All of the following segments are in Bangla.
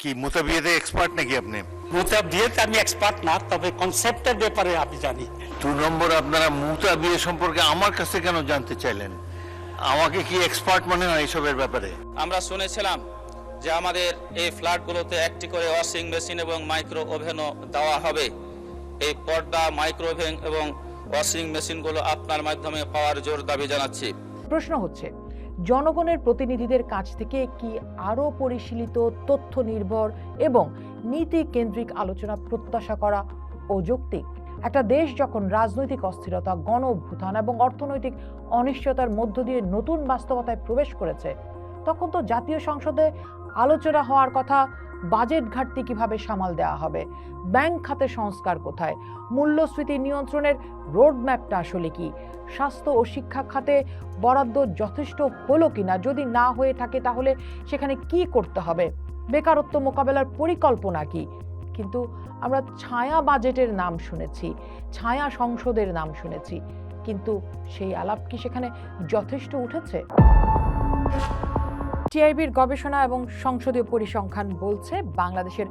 কি মুতাবিয়াতে এক্সপার্ট নাকি আপনি? মুতাবিয়াতে আমি এক্সপার্ট না, তবে কনসেপ্টের ব্যাপারে আমি জানি। 2 নম্বর, আপনারা মুতাবিয়া সম্পর্কে আমার কাছে কেন জানতে চাইলেন? আমাকে কি এক্সপার্ট মনে হয় এসবের ব্যাপারে? আমরা শুনেছিলাম যে আমাদের এই ফ্ল্যাটগুলোতে একটি করে ওয়াশিং মেশিন এবং মাইক্রো ওভেনও দেওয়া হবে। এই পর্দা, মাইক্রো ওভেন এবং ওয়াশিং মেশিনগুলো আপনার মাধ্যমে পাওয়ার জোর দাবি জানাচ্ছি। প্রশ্ন হচ্ছে, জনগণের প্রতিনিধিদের কাছ থেকে কি আরও পরিশীলিত, তথ্য নির্ভর এবং নীতি কেন্দ্রিক আলোচনা প্রত্যাশা করা অযৌক্তিক? একটা দেশ যখন রাজনৈতিক অস্থিরতা, গণ অভ্যুত্থান এবং অর্থনৈতিক অনিশ্চয়তার মধ্য দিয়ে নতুন বাস্তবতায় প্রবেশ করেছে, তখন তো জাতীয় সংসদে আলোচনা হওয়ার কথা বাজেট ঘাটতি কিভাবে সামাল দেওয়া হবে, ব্যাংক খাতে সংস্কার কোথায়, মূল্যস্ফীতি নিয়ন্ত্রণের রোডম্যাপটা আসলে কি, স্বাস্থ্য ও শিক্ষা খাতে বরাদ্দ যথেষ্ট হলো কিনা, যদি না হয়ে থাকে তাহলে সেখানে কি করতে হবে, বেকারত্ব মোকাবেলার পরিকল্পনা কি। কিন্তু আমরা ছায়া বাজেটের নাম শুনেছি, ছায়া সংসদের নাম শুনেছি, কিন্তু সেই আলাপ কি সেখানে যথেষ্ট উঠেছে? টিআইবির গবেষণা এবং সংসদীয় পরিসংখ্যান বলছে, বাংলাদেশের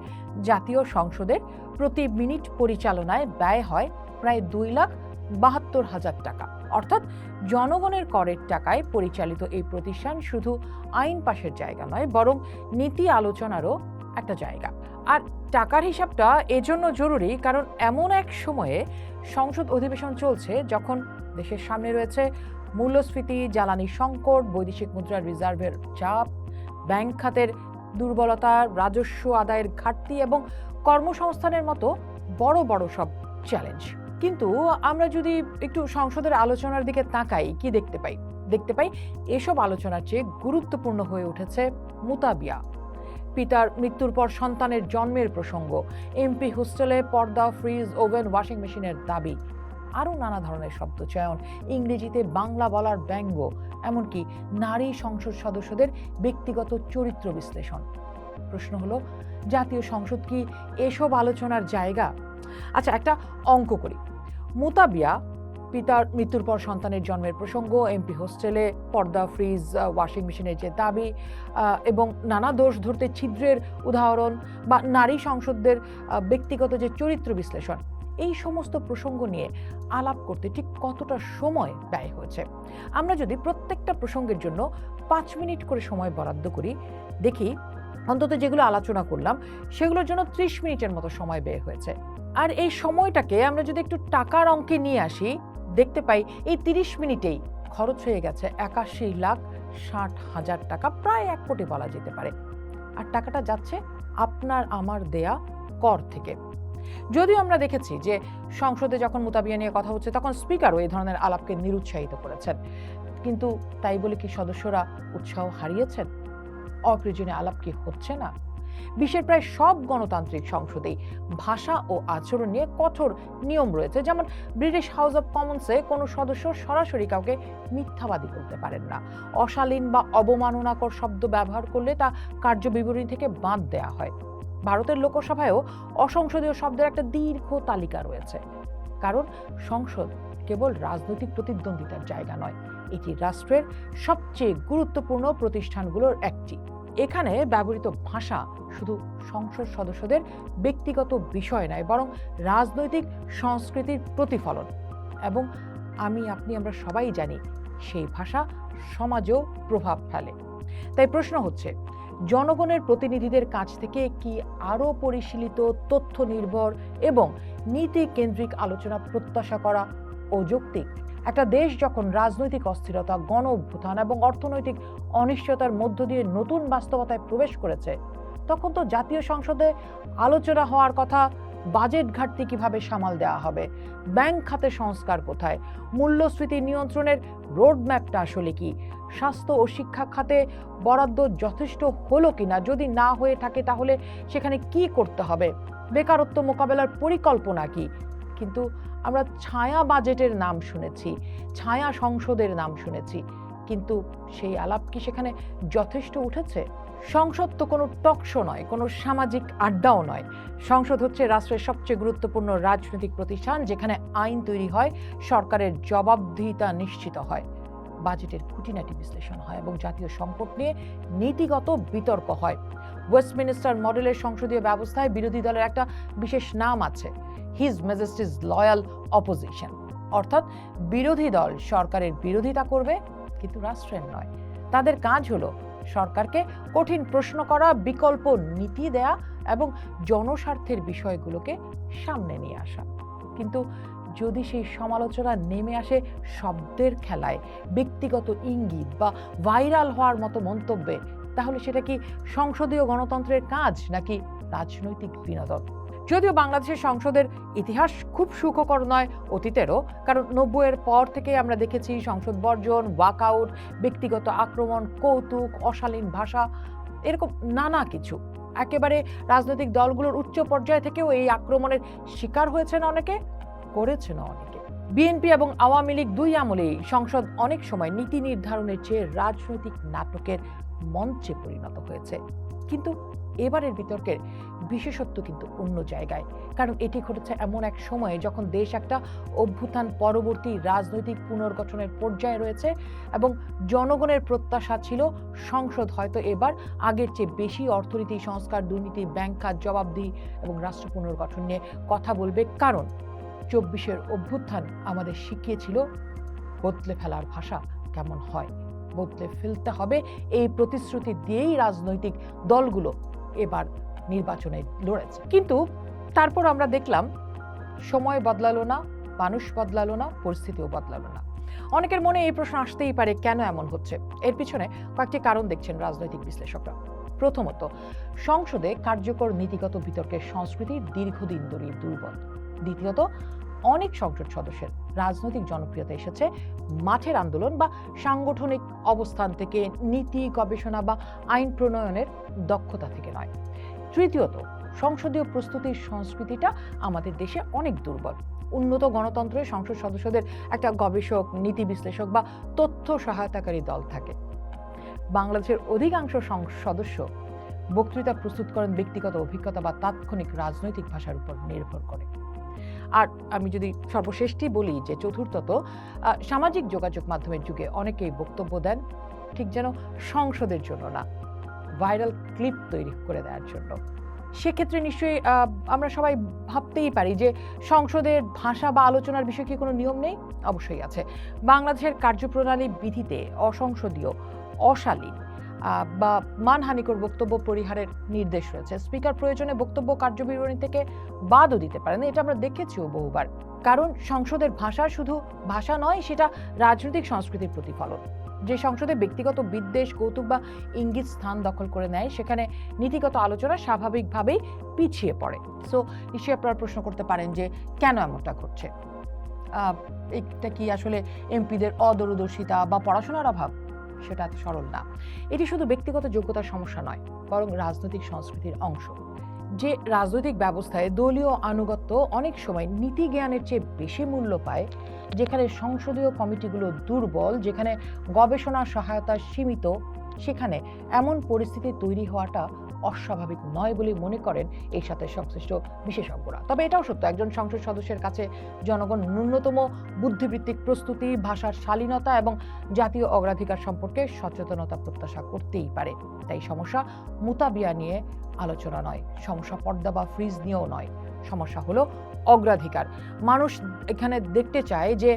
জাতীয় সংসদের প্রতি মিনিট পরিচালনায় ব্যয় হয় প্রায় 2,72,000 টাকা। অর্থাৎ জনগণের করের টাকায় পরিচালিত এই প্রতিষ্ঠান শুধু আইন পাশের জায়গা নয়, বরং নীতি আলোচনারও একটা জায়গা। আর টাকার হিসাবটা এজন্য জরুরি কারণ এমন এক সময়ে সংসদ অধিবেশন চলছে যখন দেশের সামনে রয়েছে মূল্যস্ফীতি, জ্বালানি সংকট, বৈদেশিক মুদ্রার রিজার্ভের চাপ, ব্যাংক খাতের দুর্বলতা, রাজস্ব আদায়ের ঘাটতি এবং কর্মসংস্থানের মতো বড় বড় সব চ্যালেঞ্জ। কিন্তু আমরা যদি একটু সংসদের আলোচনার দিকে তাকাই, কি দেখতে পাই এসব আলোচনার চেয়ে গুরুত্বপূর্ণ হয়ে উঠেছে মুতাবিয়া, পিতার মৃত্যুর পর সন্তানের জন্মের প্রসঙ্গ, এমপি হোস্টেলে পর্দা, ফ্রিজ, ওভেন, ওয়াশিং মেশিনের দাবি, আরও নানা ধরনের শব্দচয়ন, ইংরেজিতে বাংলা বলার ব্যঙ্গ, এমনকি নারী সংসদ সদস্যদের ব্যক্তিগত চরিত্র বিশ্লেষণ। প্রশ্ন হলো, জাতীয় সংসদ কি এসব আলোচনার জায়গা? আচ্ছা, একটা অঙ্ক করি। মুতাবিয়া, পিতার মৃত্যুর পর সন্তানের জন্মের প্রসঙ্গ, এমপি হোস্টেলে পর্দা, ফ্রিজ, ওয়াশিং মেশিনের যে দাবি এবং নানা দোষ ধরতে ছিদ্রের উদাহরণ, বা নারী সংসদদের ব্যক্তিগত যে চরিত্র বিশ্লেষণ, এই সমস্ত প্রসঙ্গ নিয়ে আলাপ করতে ঠিক কতটা সময় ব্যয় হয়েছে? আমরা যদি প্রত্যেকটা প্রসঙ্গের জন্য 5 মিনিট করে সময় বরাদ্দ করি, দেখি অন্তত যেগুলো আলোচনা করলাম সেগুলোর জন্য 30 মিনিটের মতো সময় ব্যয় হয়েছে। আর এই সময়টাকে আমরা যদি একটু টাকার অঙ্কে নিয়ে আসি, দেখতে পাই এই 30 মিনিটেই খরচ হয়ে গেছে 81,60,000 টাকা, প্রায় 1 কোটি বলা যেতে পারে। আর টাকাটা যাচ্ছে আপনার আমার দেয়া কর থেকে। যদিও আমরা দেখেছি যে সংসদে যখন মুতাবিয়া নিয়ে কথা হচ্ছে তখন স্পিকারও এই ধরনের আলাপকে নিরুৎসাহিত করেছেন, কিন্তু তাই বলে কি সদস্যরা উৎসাহ হারিয়েছেন? অপ্রয়োজনীয় আলাপ কি হচ্ছে না? বিশ্বের প্রায় সব গণতান্ত্রিক সংসদেই ভাষা ও আচরণ নিয়ে কঠোর নিয়ম রয়েছে। যেমন ব্রিটিশ হাউস অব কমন্সে কোনো সদস্য সরাসরি কাউকে মিথ্যাবাদী বলতে পারেন না, অশালীন বা অবমাননাকর শব্দ ব্যবহার করলে তা কার্যবিবরণী থেকে বাদ দেওয়া হয়। ভারতের লোকসভায়ও অসংসদীয় শব্দের একটা দীর্ঘ তালিকা রয়েছে, কারণ সংসদ কেবল রাজনৈতিক প্রতিদ্বন্দ্বিতার জায়গা নয়, এটি রাষ্ট্রের সবচেয়ে গুরুত্বপূর্ণ প্রতিষ্ঠানগুলোর একটি। এখানে ব্যবহৃত ভাষা শুধু সংসদ সদস্যদের ব্যক্তিগত বিষয় নয়, বরং রাজনৈতিক সংস্কৃতির প্রতিফলন। এবং আমরা সবাই জানি সেই ভাষা সমাজেও প্রভাব ফেলে। তাই প্রশ্ন হচ্ছে, জনগণের প্রতিনিধিদের কাছ থেকে কি আরও পরিশীলিত, তথ্য নির্ভর এবং নীতি কেন্দ্রিক আলোচনা প্রত্যাশা করা অযৌক্তিক? একটা দেশ যখন রাজনৈতিক অস্থিরতা, গণ অভ্যুত্থান এবং অর্থনৈতিক অনিশ্চয়তার মধ্য দিয়ে নতুন বাস্তবতায় প্রবেশ করেছে, তখন তো জাতীয় সংসদে আলোচনা হওয়ার কথা বাজেট ঘাটতি কিভাবে সামাল দেওয়া হবে, ব্যাংক খাতে সংস্কার কোথায়, মূল্যস্ফীতি নিয়ন্ত্রণের রোডম্যাপটা আসলে কি, স্বাস্থ্য ও শিক্ষা খাতে বরাদ্দ যথেষ্ট হলো কিনা, যদি না হয়ে থাকে তাহলে সেখানে কি করতে হবে, বেকারত্ব মোকাবেলার পরিকল্পনা কি। কিন্তু আমরা ছায়া বাজেটের নাম শুনেছি, ছায়া সংসদের নাম শুনেছি, কিন্তু সেই আলাপ কি সেখানে যথেষ্ট উঠেছে? সংসদ তো কোনো টকশো নয়, কোনো সামাজিক আড্ডাও নয়। সংসদ হচ্ছে রাষ্ট্রের সবচেয়ে গুরুত্বপূর্ণ রাজনৈতিক প্রতিষ্ঠান, যেখানে আইন তৈরি হয়, সরকারের জবাবদিহিতা নিশ্চিত হয়, বাজেটের খুঁটিনাটি বিশ্লেষণ হয় এবং জাতীয় সংকট নিয়ে নীতিগত বিতর্ক হয়। ওয়েস্টমিনিস্টার মডেলের সংসদীয় ব্যবস্থায় বিরোধী দলের একটা বিশেষ নাম আছে, হিজ ম্যাজেস্টিজ লয়াল অপোজিশন, অর্থাৎ বিরোধী দল সরকারের বিরোধিতা করবে কিন্তু রাষ্ট্রের নয়। তাদের কাজ হলো সরকারকে কঠিন প্রশ্ন করা, বিকল্প নীতি দেয়া এবং জনস্বার্থের বিষয়গুলোকে সামনে নিয়ে আসা। কিন্তু যদি সেই সমালোচনা নেমে আসে শব্দের খেলায়, ব্যক্তিগত ইঙ্গিত বা ভাইরাল হওয়ার মতো মন্তব্যে, তাহলে সেটা কি সংসদীয় গণতন্ত্রের কাজ নাকি রাজনৈতিক বিনোদন? যদিও বাংলাদেশের সংসদের ইতিহাস খুব সুখকর নয় অতীতেরও, কারণ ৯০-এর পর থেকে আমরা দেখেছি সংসদ বর্জন, ওয়াকআউট, ব্যক্তিগত আক্রমণ, কৌতুক, অশালীন ভাষা, এরকম নানা কিছু। একেবারে রাজনৈতিক দলগুলোর উচ্চ পর্যায় থেকেও এই আক্রমণের শিকার হয়েছেন অনেকে, করেছেন অনেকে। বিএনপি এবং আওয়ামী লীগ দুই আমলেই সংসদ অনেক সময় নীতি নির্ধারণের চেয়ে রাজনৈতিক নাটকের মঞ্চে পরিণত হয়েছে। কিন্তু এবারের বিতর্কের বিশেষত্ব কিন্তু অন্য জায়গায়, কারণ এটি ঘটেছে এমন এক সময়ে যখন দেশ একটা অভ্যুত্থান পরবর্তী রাজনৈতিক পুনর্গঠনের পর্যায়ে রয়েছে এবং জনগণের প্রত্যাশা ছিল সংসদ হয়তো এবার আগের চেয়ে বেশি অর্থনীতি সংস্কার, দুর্নীতি, ব্যাংক খাত, জবাবদিহি এবং রাষ্ট্র পুনর্গঠন নিয়ে কথা বলবে। কারণ ২৪-এর অভ্যুত্থান আমাদের শিখিয়েছিল বদলে ফেলার ভাষা কেমন হয়। বদলে ফেলতে হবে, এই প্রতিশ্রুতি দিয়েই রাজনৈতিক দলগুলো এবার নির্বাচনে লড়েছে। কিন্তু তারপর আমরা দেখলাম সময় বদলালো না, মানুষ বদলালো না, পরিস্থিতিও বদলালো না। অনেকের মনে এই প্রশ্ন আসতেই পারে, কেন এমন হচ্ছে? এর পিছনে কয়েকটি কারণ দেখছেন রাজনৈতিক বিশ্লেষকরা। প্রথমত, সংসদে কার্যকর নীতিগত বিতর্কের সংস্কৃতি দীর্ঘদিন ধরেই দুর্বল। দ্বিতীয়ত, অনেক সংসদ সদস্যের রাজনৈতিক জনপ্রিয়তা এসেছে মাঠের আন্দোলন বা সাংগঠনিক অবস্থান থেকে, নীতি গবেষণা বা আইন প্রণয়নের দক্ষতা থেকে নয়। তৃতীয়ত, সংসদীয় প্রস্তুতির সংস্কৃতিটা আমাদের দেশে অনেক দুর্বল। উন্নত গণতন্ত্রে সংসদ সদস্যদের একটা গবেষক, নীতি বিশ্লেষক বা তথ্য সহায়তাকারী দল থাকে। বাংলাদেশের অধিকাংশ সদস্য বক্তৃতা প্রস্তুত করেন ব্যক্তিগত অভিজ্ঞতা বা তাৎক্ষণিক রাজনৈতিক ভাষার উপর নির্ভর করে। আর আমি যদি সর্বশেষটি বলি যে চতুর্থত, সামাজিক যোগাযোগ মাধ্যমের যুগে অনেকেই বক্তব্য দেন ঠিক যেন সংসদের জন্য না, ভাইরাল ক্লিপ তৈরি করে দেওয়ার জন্য। সেক্ষেত্রে নিশ্চয়ই আমরা সবাই ভাবতেই পারি যে সংসদের ভাষা বা আলোচনার বিষয়ে কি কোনো নিয়ম নেই? অবশ্যই আছে। বাংলাদেশের কার্যপ্রণালী বিধিতে অসংসদীয়, অশালীন বা মানহানিকর বক্তব্য পরিহারের নির্দেশ রয়েছে। স্পিকার প্রয়োজনে বক্তব্য কার্যবিবরণী থেকে বাদও দিতে পারেন, এটা আমরা দেখেছিও বহুবার। কারণ সংসদের ভাষা শুধু ভাষা নয়, সেটা রাজনৈতিক সংস্কৃতির প্রতিফলন। যে সংসদে ব্যক্তিগত বিদ্বেষ, কৌতুক বা ইঙ্গিত স্থান দখল করে নেয়, সেখানে নীতিগত আলোচনা স্বাভাবিকভাবেই পিছিয়ে পড়ে। সো নিশ্চয়ই আপনারা প্রশ্ন করতে পারেন যে কেন এমনটা ঘটছে? এটা কি আসলে এমপিদের অদূরদর্শিতা বা পড়াশোনার অভাব? সেটা এত সরল না। এটি শুধু ব্যক্তিগত যোগ্যতার সমস্যা নয়, বরং রাজনৈতিক সংস্কৃতির অংশ। যে রাজনৈতিক ব্যবস্থায় দলীয় আনুগত্য অনেক সময় নীতি জ্ঞানের চেয়ে বেশি মূল্য পায়, যেখানে সংসদীয় কমিটিগুলো দুর্বল, যেখানে গবেষণা সহায়তা সীমিত, সেখানে এমন পরিস্থিতি তৈরি হওয়াটা অস্বাভাবিক নয় বলে মনে করেন এই সাথে সংশ্লিষ্ট বিশেষজ্ঞরা। তবে এটাও সত্য, একজন সংসদ সদস্যের কাছে জনগণ ন্যূনতম বুদ্ধিবৃত্তিক প্রস্তুতি, ভাষার শালীনতা এবং জাতীয় অগ্রাধিকার সম্পর্কে সচেতনতা প্রত্যাশা করতেই পারে। তাই সমস্যা মুতাবিয়া নিয়ে আলোচনা নয়, সমস্যা পর্দা বা ফ্রিজ নিয়েও নয়, সমস্যা হলো অগ্রাধিকার। মানুষ এখানে দেখতে চায় যে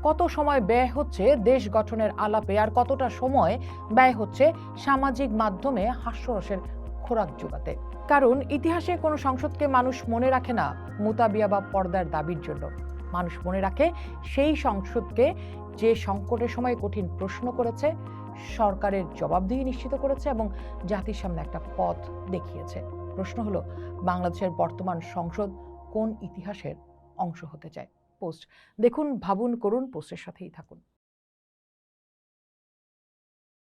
কত সময় ব্যয় হচ্ছে দেশ গঠনের আলাপে, আর কতটা সময় ব্যয় হচ্ছে সামাজিক মাধ্যমে হাস্যরসের খোরাক জোগাতে। কারণ ইতিহাসে কোনো সংসদকে মানুষ মনে রাখে না মুতাবিয়া বা পর্দার দাবির জন্য, মানুষ মনে রাখে সেই সংসদকে যে সংকটের সময় কঠিন প্রশ্ন করেছে, সরকারের জবাবদিহি নিশ্চিত করেছে এবং জাতির সামনে একটা পথ দেখিয়েছে। প্রশ্ন হলো, বাংলাদেশের বর্তমান সংসদ কোন ইতিহাসের অংশ হতে চায়? পোস্ট দেখুন, ভাবুন, করুন, পোস্টের সাথেই থাকুন।